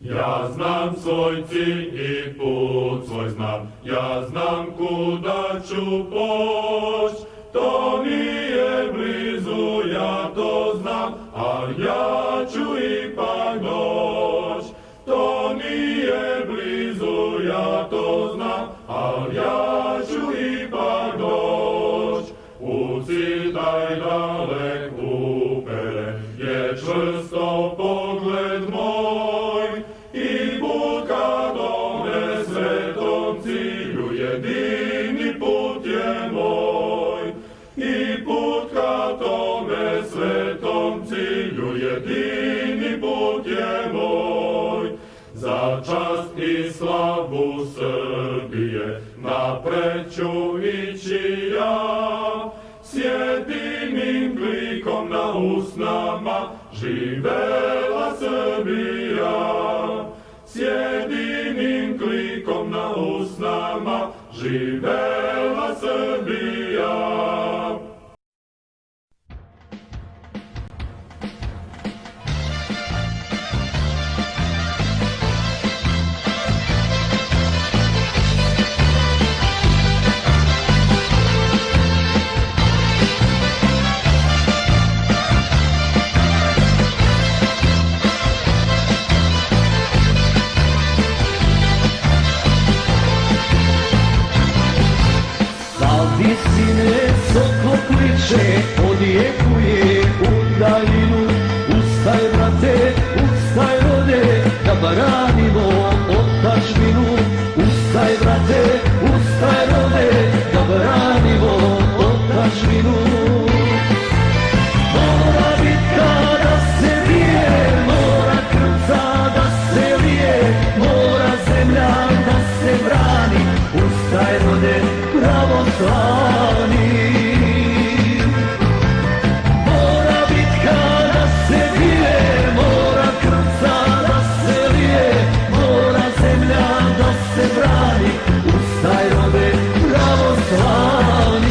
Ja znam svoj cilj i put svoj znam, ja znam kuda ću poć, to nije blizu, ja to znam, ali ja ću ipak doć. To nije blizu, ja to znam, ali ja ću ipak doć. U cilj taj dalek upere je čvrsto pogled moj, i put ka tome svetom cilju jedini put je moj. I put ka tome svetom cilju jedini put je moj. Za čast i slavu Srbije napred ću ići ja, s jedinim klikom na usnama živela Srbija. S jedinim klikom na usnama živela Srbija. Visine soko kliče, odjekuje u daljinu. Ustaj brate, ustaj rode, da branimo otadžbinu. Ustaj brate, ustaj rode, da branimo otadžbinu. Mora bitka da se bije, mora krvca da se lije, mora zemlja da se brani. Ustaj rode, pravoslavni. Mora bitka da se bije, mora krvca da se lije, mora zemlja da se brani. Ustaj rode, pravoslavni.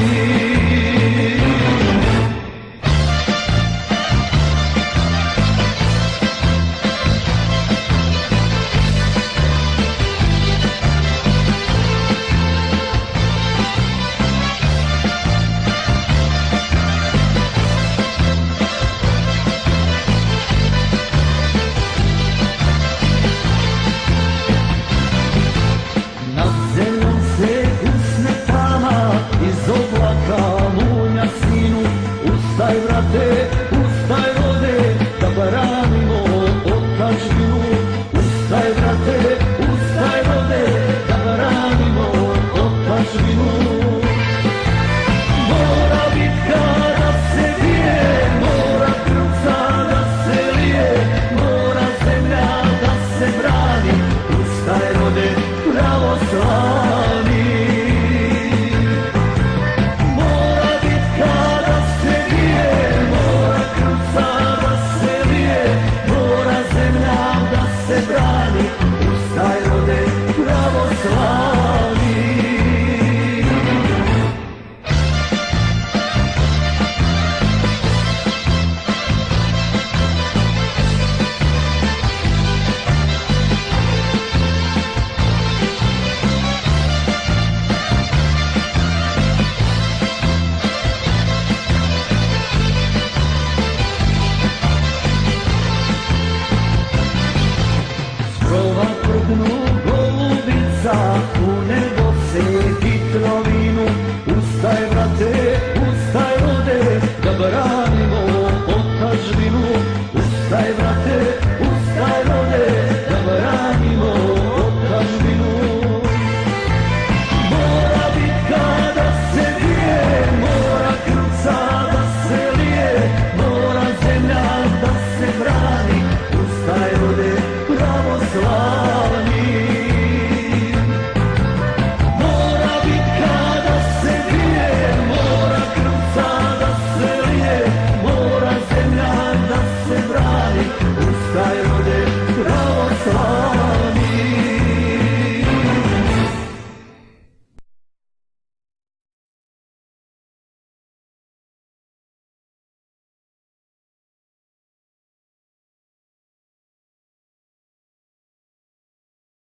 Iz oblaka lunja sinu, ustaj brate,